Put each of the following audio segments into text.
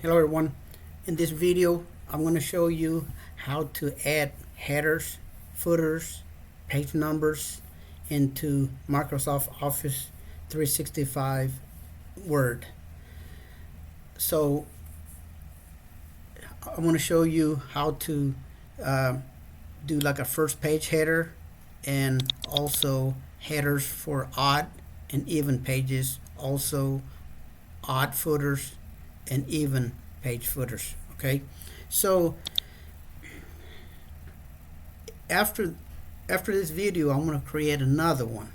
Hello everyone. In this video I'm going to show you how to add headers, footers, page numbers into Microsoft Office 365 Word. So I want to show you how to do like a first page header and also headers for odd and even pages, also odd footers and even page footers. Okay, so after this video I'm going to create another one,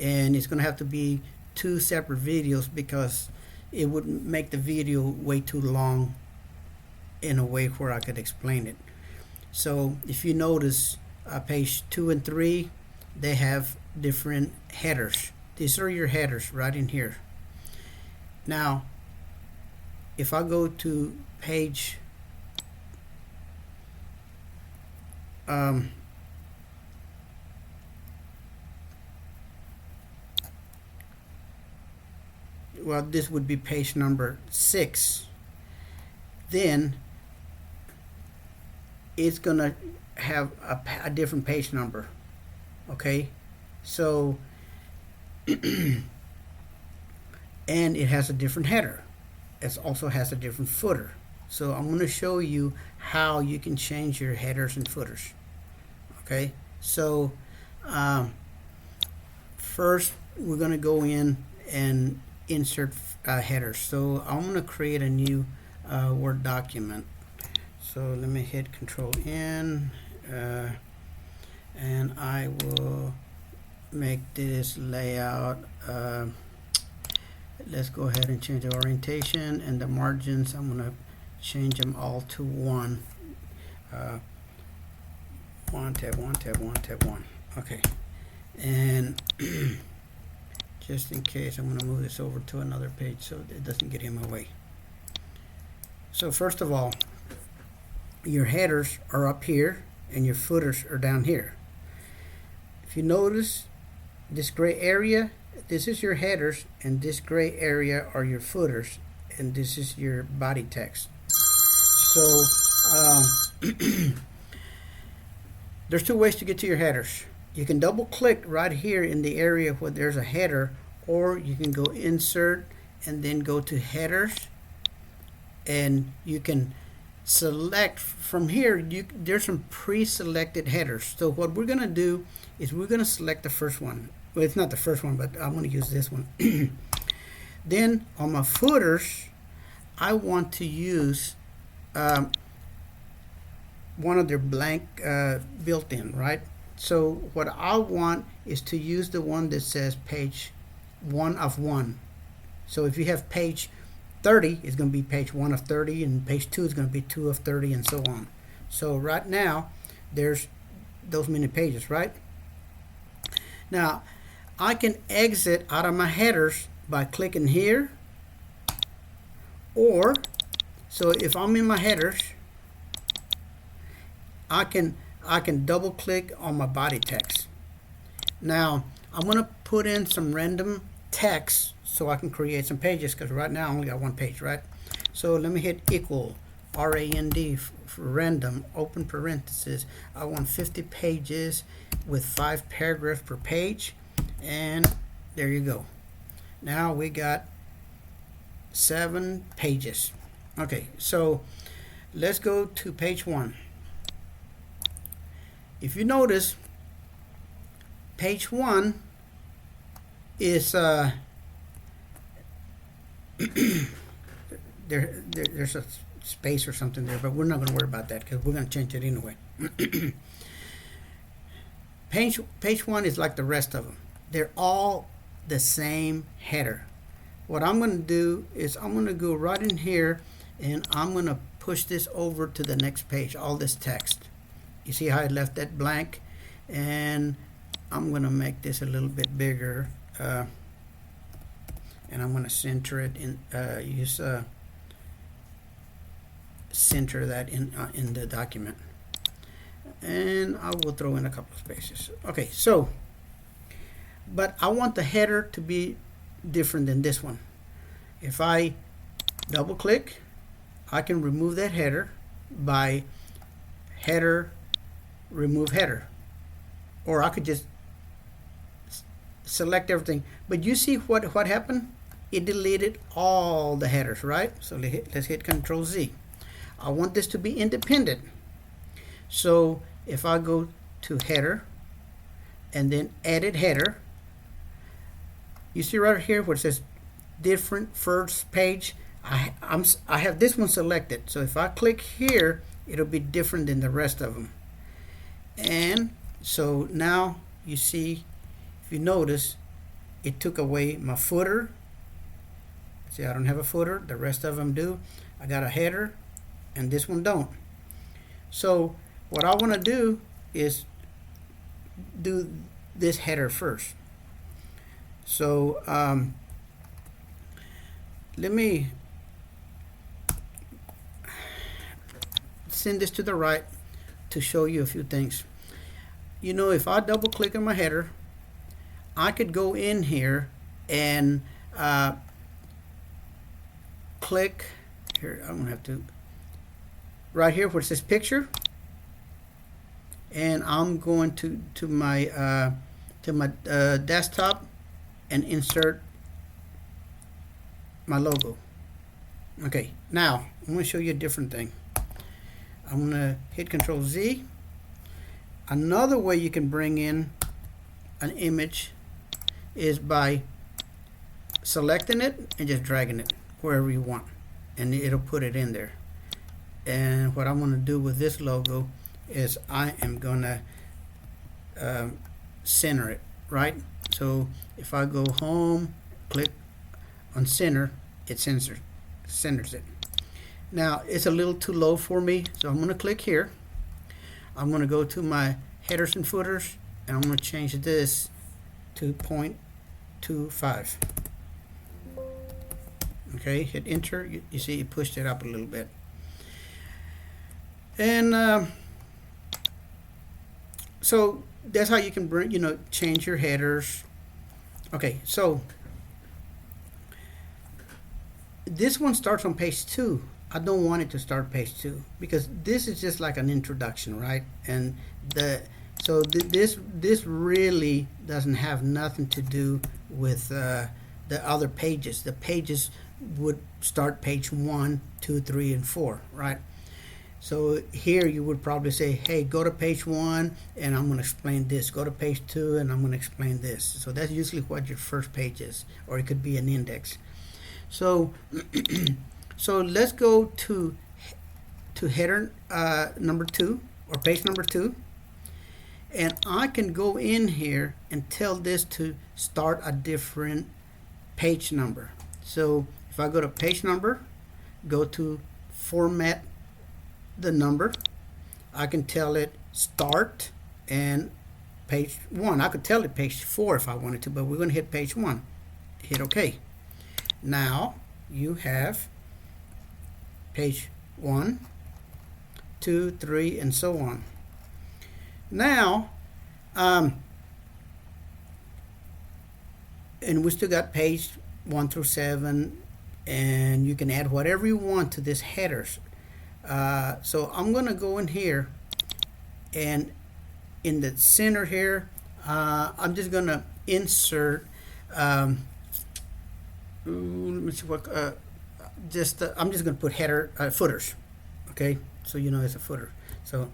and it's going to have to be two separate videos because it would make the video way too long in a way where I could explain it. So if you notice, page 2 and 3, they have different headers. These are your headers right in here. Now if I go to page well, this would be page number 6, then it's gonna have a different page number. Okay, so and it has a different header. It also has a different footer. So I'm going to show you how you can change your headers and footers. Okay, so first we're going to go in and insert headers. So I'm going to create a new Word document. So let me hit Control N, and I will make this layout. Let's go ahead and change the orientation and the margins. I'm going to change them all to 1. 1 tab 1 tab 1 tab 1. Okay, and just in case, I'm going to move this over to another page so it doesn't get in my way. So first of all, your headers are up here and your footers are down here. If you notice this gray area, this is your headers, and this gray area are your footers, and this is your body text. So there's two ways to get to your headers. You can double click right here in the area where there's a header, or you can go insert and then go to headers, and you can select from here. There's some pre-selected headers. So what we're going to do is we're going to select the first one. Well, it's not the first one, but I'm going to use this one. Then on my footers, I want to use one of their blank built-in, right? So what I want is to use the one that says page 1 of 1. So if you have page 30, it's going to be page 1 of 30, and page 2 is going to be 2 of 30, and so on. So right now there's those many pages, right? Now I can exit out of my headers by clicking here, or so if I'm in my headers, I can double click on my body text. Now I'm going to put in some random text so I can create some pages, because right now I only got one page, right? So let me hit equal RAND for random, open parenthesis. I want 50 pages with 5 paragraphs per page, and there you go. Now we got 7 pages. Okay, so let's go to page 1. If you notice, page 1 is there's a space or something there, but we're not going to worry about that because we're going to change it anyway. Page 1 is like the rest of them. They're all the same header. What I'm going to do is I'm going to go right in here and I'm going to push this over to the next page, all this text. You see how I left that blank? And I'm going to make this a little bit bigger, and I'm going to center it in, center that in the document, and I will throw in a couple of spaces. Okay, so but I want the header to be different than this one. If I double click, I can remove that header by header, remove header. Or I could just select everything. But you see what happened? It deleted all the headers, right? So let's hit Control Z. I want this to be independent. So if I go to header and then edit header, you see right here where it says different first page. I have this one selected. So if I click here, it'll be different than the rest of them. And so now you see, if you notice, it took away my footer. See, I don't have a footer. The rest of them do. I got a header, and this one don't. So what I want to do is do this header first. So let me send this to the right to show you a few things. You know, if I double click on my header, I could go in here and click here. I'm gonna have to right here where it says picture, and I'm going to my desktop and insert my logo. Okay, now I'm going to show you a different thing. I'm going to hit Control Z. Another way you can bring in an image is by selecting it and just dragging it wherever you want, and it'll put it in there. And what I'm going to do with this logo is I am going to center it, right? So if I go home, click on center, it centers it. Now it's a little too low for me, so I'm going to click here. I'm going to go to my headers and footers, and I'm going to change this to 0.25. Okay, hit enter. You see it pushed it up a little bit. And so that's how you can bring, change your headers. Okay, so this one starts on page 2. I don't want it to start page 2 because this is just like an introduction, right? And this really doesn't have nothing to do with the other pages. The pages would start page 1, 2, 3, and 4, right? So here you would probably say, hey, go to page 1 and I'm going to explain this. Go to page 2 and I'm going to explain this. So that's usually what your first page is, or it could be an index. So so let's go to header number 2 or page number 2, and I can go in here and tell this to start a different page number. So if I go to page number, go to format the number, I can tell it start and page 1. I could tell it page 4 if I wanted to, but we're going to hit page 1. Hit OK. Now you have page 1, 2, 3, and so on. Now, and we still got page 1 through 7, and you can add whatever you want to this headers. So I'm going to go in here, and in the center here, I'm just going to insert. Let me see what. I'm just going to put header footers. Okay, so you know it's a footer. So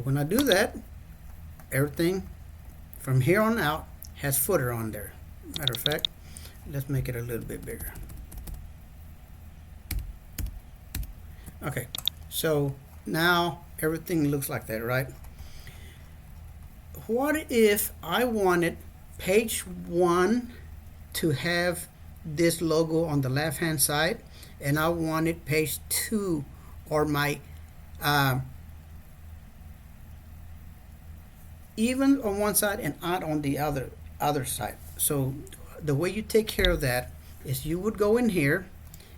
when I do that, everything from here on out has footer on there. Matter of fact, let's make it a little bit bigger. Okay, so now everything looks like that, right? What if I wanted page 1 to have this logo on the left hand side, and I wanted page 2 or my even on one side and odd on the other side? So the way you take care of that is you would go in here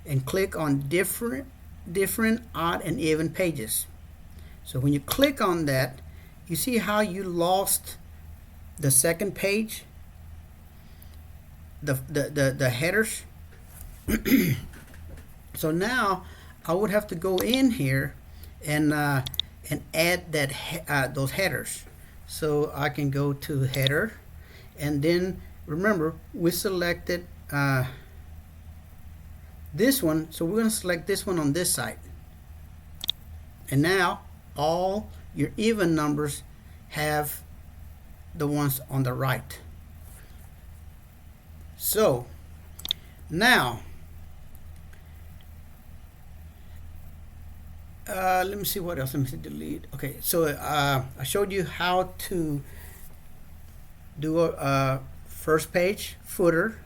and click on different odd and even pages. So when you click on that, you see how you lost the second page, the headers. So now I would have to go in here and add that those headers. So I can go to header, and then remember we selected this one, so we're going to select this one on this side. And now all your even numbers have the ones on the right. So now let me see what else. Let me see, delete. Okay, so I showed you how to do a first page footer,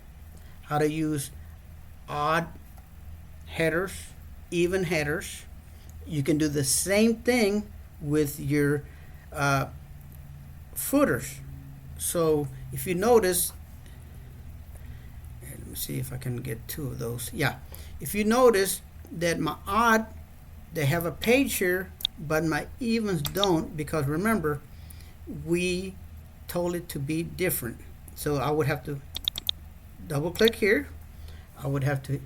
how to use odd headers, even headers. You can do the same thing with your footers. So if you notice, let me see if I can get two of those. Yeah, if you notice that my odd, they have a page here, but my evens don't, because remember we told it to be different. So I would have to double click here. I would have to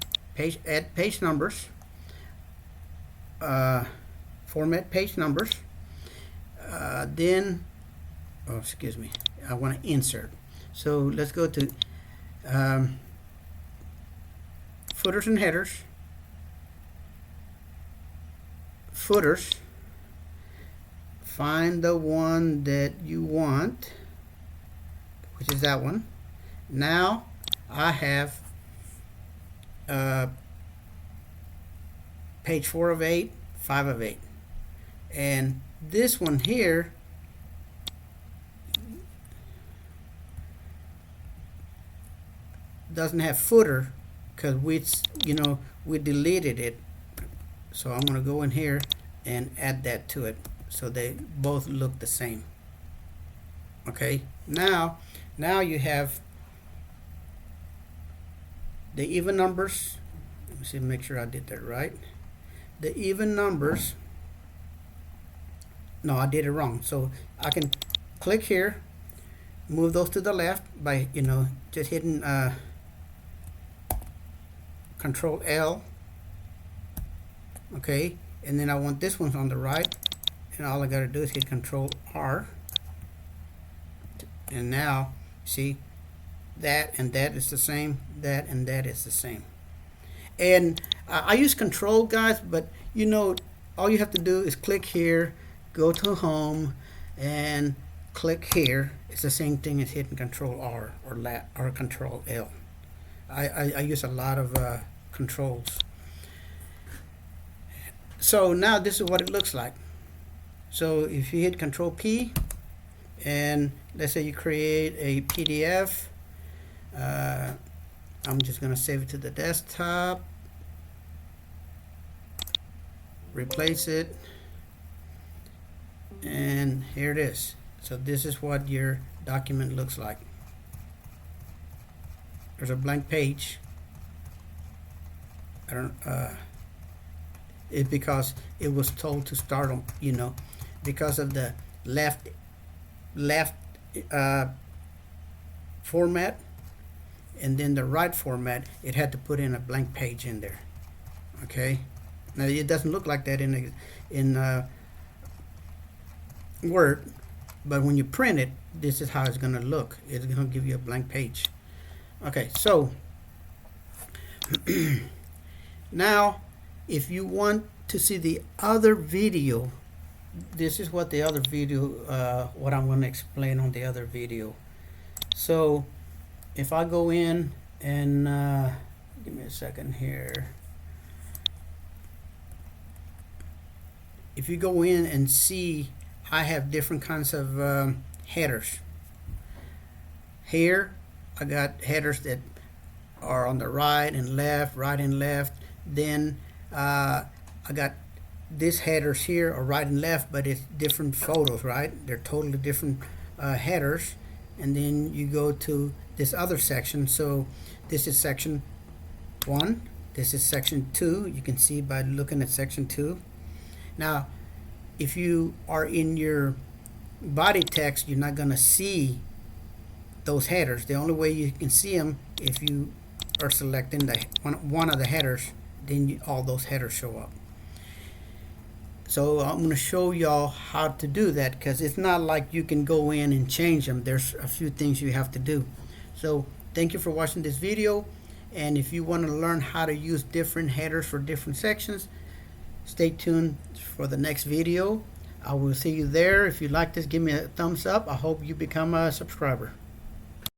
add page numbers, format page numbers, then excuse me, I want to insert. So let's go to footers and headers, footers, find the one that you want, which is that one. Now I have page 4 of 8, 5 of 8, and this one here doesn't have footer because we deleted it. So I'm going to go in here and add that to it so they both look the same. Okay, now you have the even numbers. Let me see, make sure I did that right. The even numbers, no, I did it wrong. So I can click here, move those to the left by just hitting Control L. Okay, and then I want this one on the right, and all I got to do is hit Control R, and now see that and that is the same, that and that is the same. And I use Control, guys, but all you have to do is click here, go to Home, and click here. It's the same thing as hitting Control R or Control L. I use a lot of controls. So now this is what it looks like. So if you hit Control P, and let's say you create a PDF, I'm just going to save it to the desktop, replace it, and here it is. So this is what your document looks like. There's a blank page. I don't it's because it was told to start on, because of the left format, and then the right format, it had to put in a blank page in there. Okay, now it doesn't look like that in Word, but when you print it, this is how it's going to look. It's going to give you a blank page. Okay, so now if you want to see the other video, this is what the other video, what I'm going to explain on the other video. So if I go in and give me a second here. If you go in and see, I have different kinds of headers. Here I got headers that are on the right and left, right and left. Then I got these headers here are right and left, but it's different photos, right? They're totally different headers. And then you go to this other section. So this is section 1. This is section 2. You can see by looking at section 2. Now, if you are in your body text, you're not going to see those headers. The only way you can see them if you are selecting one of the headers then all those headers show up. So I'm going to show y'all how to do that, because it's not like you can go in and change them. There's a few things you have to do. So thank you for watching this video, and if you want to learn how to use different headers for different sections, stay tuned for the next video. I will see you there. If you like this, give me a thumbs up. I hope you become a subscriber.